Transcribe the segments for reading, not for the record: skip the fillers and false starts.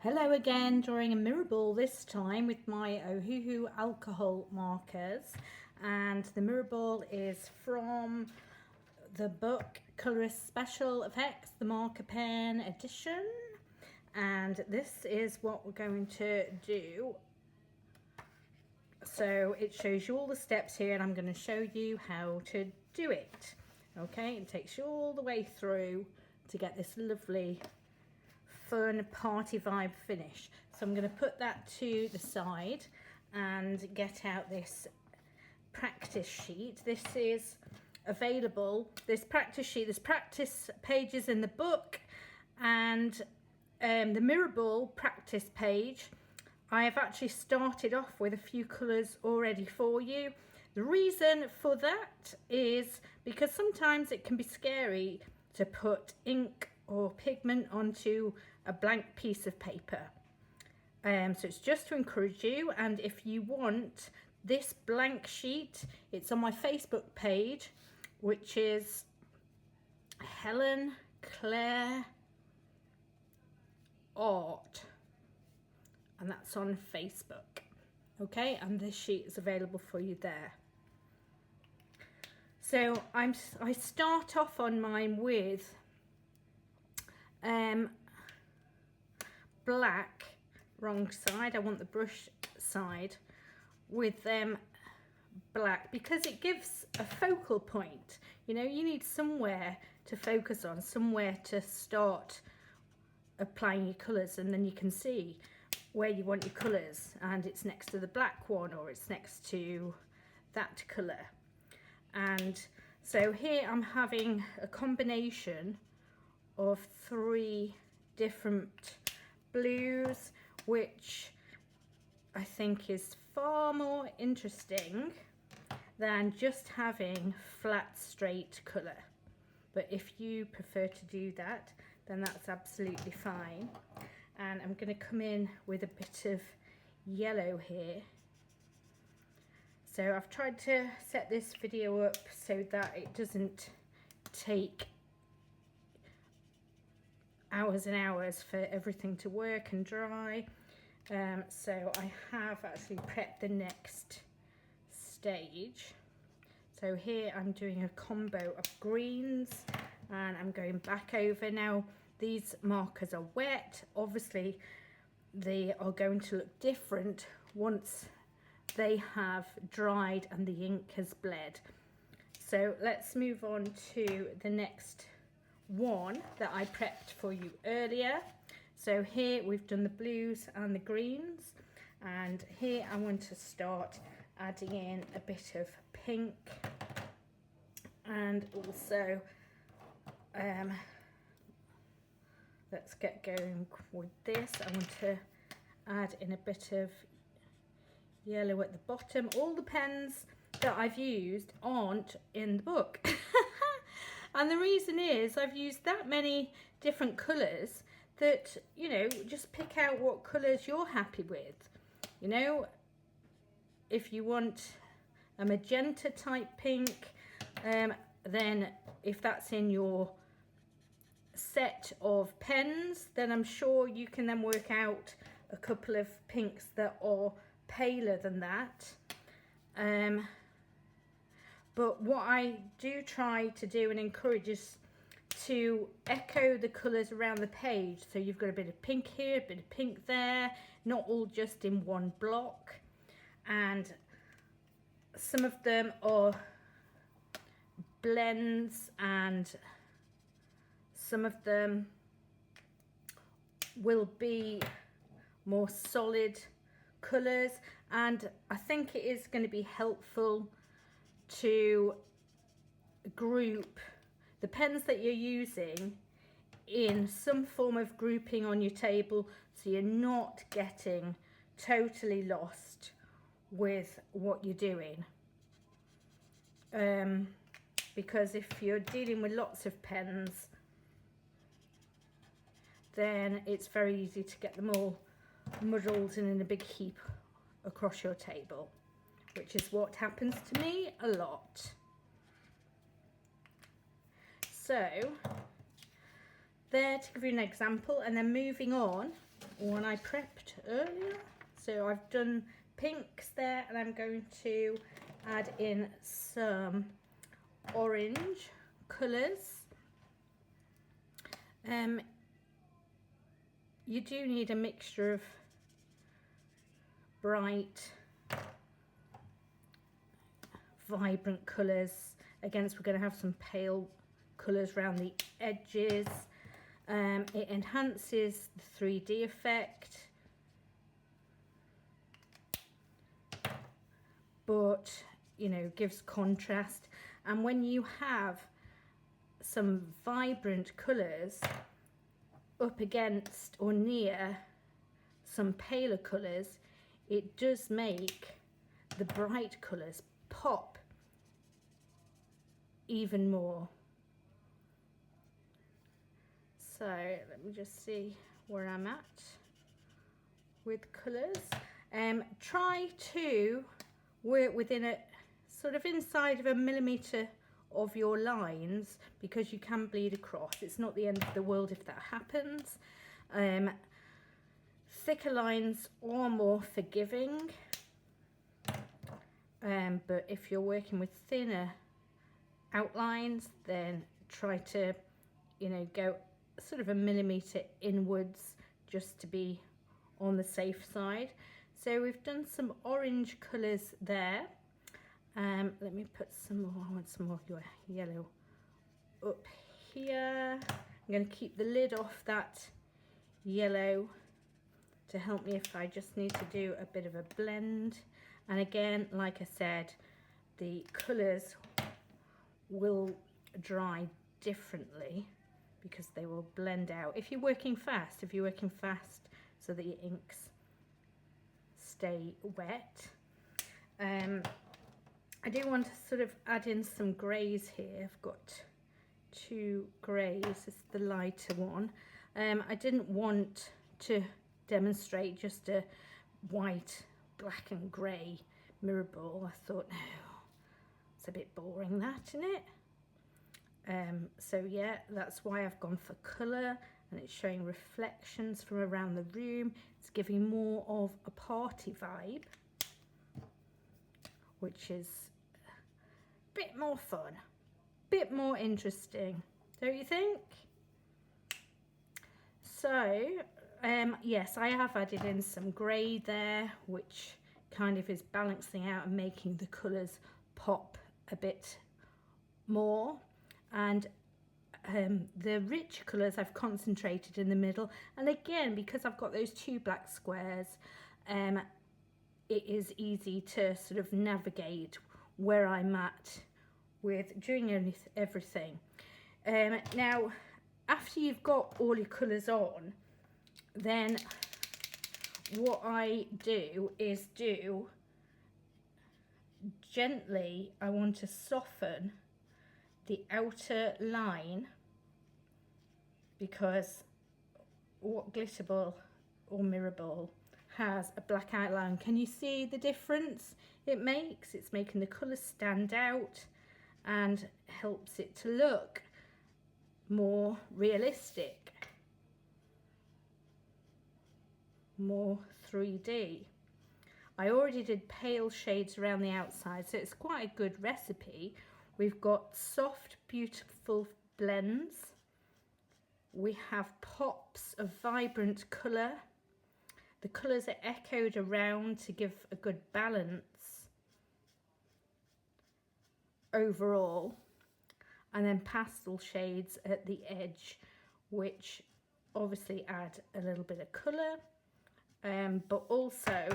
Hello again, drawing a mirror ball this time with my Ohuhu alcohol markers, and the mirror ball is from the book Colorist Special Effects, the marker pen edition, and this is what we're going to do. So it shows you all the steps here, and I'm going to show you how to do it. Okay, it takes you all the way through to get this lovely fun party vibe finish. So I'm going to put that to the side and get out this practice sheet. This is available, this practice sheet, there's practice pages in the book, and the mirror ball practice page I have actually started off with a few colours already for you. The reason for that is because sometimes it can be scary to put ink or pigment onto a blank piece of paper. So it's just to encourage you, and if you want this blank sheet, it's on my Facebook page, which is Helen Claire Art, and that's on Facebook. Okay, and this sheet is available for you there. So I start off on mine with black, wrong side, I want the brush side, with black, because it gives a focal point. You know, you need somewhere to focus on, somewhere to start applying your colours, and then you can see where you want your colours, and it's next to the black one or it's next to that colour. And so here I'm having a combination of 3 different blues, which I think is far more interesting than just having flat straight colour. But if you prefer to do that, then that's absolutely fine. And I'm going to come in with a bit of yellow here. So I've tried to set this video up so that it doesn't take hours and hours for everything to work and dry. So I have actually prepped the next stage. So here I'm doing a combo of greens, and I'm going back over. Now these markers are wet, obviously they are going to look different once they have dried and the ink has bled. So let's move on to the next one that I prepped for you earlier. So here we've done the blues and the greens, and here I want to start adding in a bit of pink, and also let's get going with this. I want to add in a bit of yellow at the bottom. All the pens that I've used aren't in the book. And the reason is I've used that many different colours that, you know, just pick out what colours you're happy with. You know, if you want a magenta type pink, then if that's in your set of pens, then I'm sure you can then work out a couple of pinks that are paler than that. But what I do try to do and encourage is to echo the colours around the page. So you've got a bit of pink here, a bit of pink there, not all just in one block. And some of them are blends, and some of them will be more solid colours. And I think it is going to be helpful to group the pens that you're using in some form of grouping on your table, so you're not getting totally lost with what you're doing. Because if you're dealing with lots of pens, then it's very easy to get them all muddled and in a big heap across your table, which is what happens to me a lot. So there, to give you an example, and then moving on one I prepped earlier. So I've done pinks there, and I'm going to add in some orange colours. You do need a mixture of bright, vibrant colours. Again, so we're going to have some pale colours around the edges. It enhances the 3D effect, but you know, gives contrast. And when you have some vibrant colours up against or near some paler colours, it does make the bright colours pop even more. So let me just see where I'm at with colours. Try to work within a sort of inside of a millimetre of your lines, because you can bleed across. It's not the end of the world if that happens. Thicker lines are more forgiving, but if you're working with thinner outlines, then try to, you know, go sort of a millimetre inwards just to be on the safe side. So we've done some orange colours there. Let me put some more. I want some more yellow up here. I'm going to keep the lid off that yellow to help me if I just need to do a bit of a blend. And again, like I said, the colours will dry differently because they will blend out. If you're working fast so that your inks stay wet. I do want to sort of add in some greys here. I've got two greys. This is the lighter one. I didn't want to demonstrate just a white, black and grey mirror ball. I thought, no, it's a bit boring, that, isn't it? So yeah, that's why I've gone for colour, and it's showing reflections from around the room. It's giving more of a party vibe, which is a bit more fun, a bit more interesting, don't you think? So yes, I have added in some grey there, which kind of is balancing out and making the colours pop a bit more. And the rich colours I've concentrated in the middle, and again, because I've got those two black squares, it is easy to sort of navigate where I'm at with doing everything. Now, after you've got all your colours on, then what I do is gently, I want to soften the outer line, because what glitter ball or mirror ball has a black outline. Can you see the difference it makes? It's making the colours stand out and helps it to look more realistic, more 3D. I already did pale shades around the outside, so it's quite a good recipe. We've got soft, beautiful blends. We have pops of vibrant colour. The colours are echoed around to give a good balance overall. And then pastel shades at the edge, which obviously add a little bit of colour, but also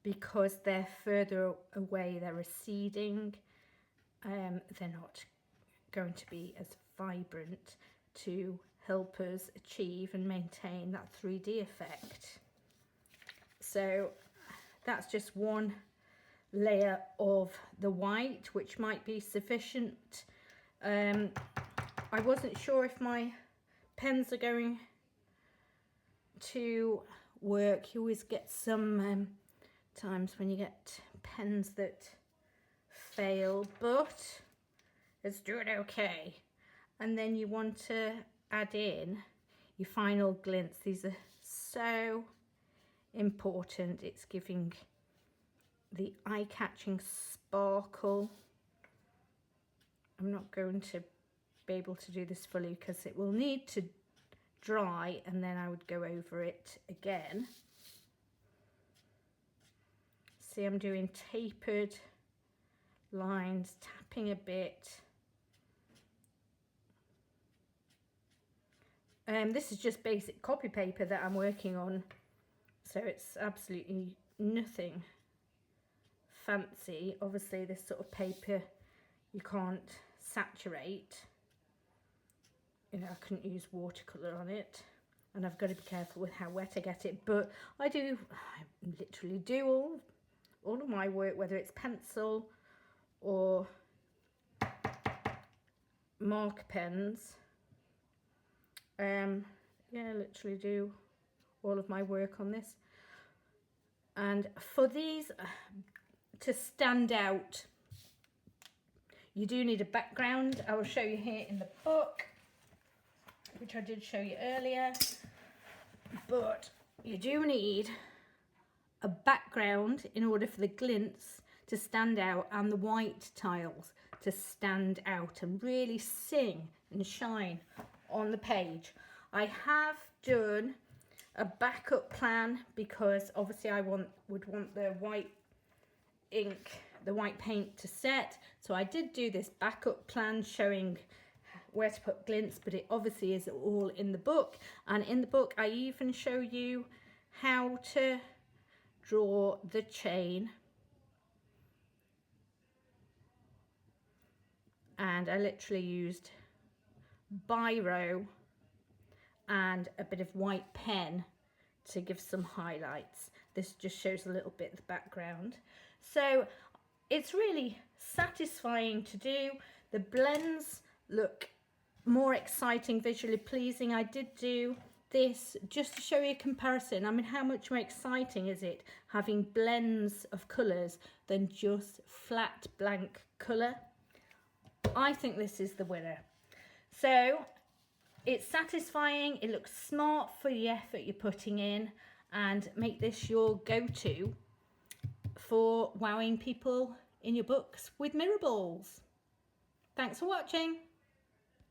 because they're further away, they're receding, they're not going to be as vibrant to help us achieve and maintain that 3D effect. So that's just one layer of the white, which might be sufficient. I wasn't sure if my pens are going to work. You always get some times when you get pens that fail, but it's doing okay. And then you want to add in your final glints. These are so important. It's giving the eye-catching sparkle. I'm not going to be able to do this fully because it will need to dry, and then I would go over it again. See, I'm doing tapered lines, tapping a bit. This is just basic copy paper that I'm working on, so it's absolutely nothing fancy. Obviously this sort of paper you can't saturate, you know, I couldn't use watercolour on it, and I've got to be careful with how wet I get it, but I literally do all of my work, whether it's pencil or marker pens. Yeah, literally do all of my work on this. And for these to stand out, you do need a background. I will show you here in the book, which I did show you earlier, but you do need a background in order for the glints to stand out and the white tiles to stand out and really sing and shine on the page. I have done a backup plan because obviously I would want the white ink, the white paint to set, so I did do this backup plan showing where to put glints, but it obviously is all in the book, and in the book I even show you how to draw the chain, and I literally used biro and a bit of white pen to give some highlights. This just shows a little bit of the background, so it's really satisfying to do. The blends look more exciting, visually pleasing. I did do this just to show you a comparison. I mean, how much more exciting is it having blends of colours than just flat blank colour? I think this is the winner. So it's satisfying, it looks smart for the effort you're putting in, and make this your go-to for wowing people in your books with mirror balls. Thanks for watching.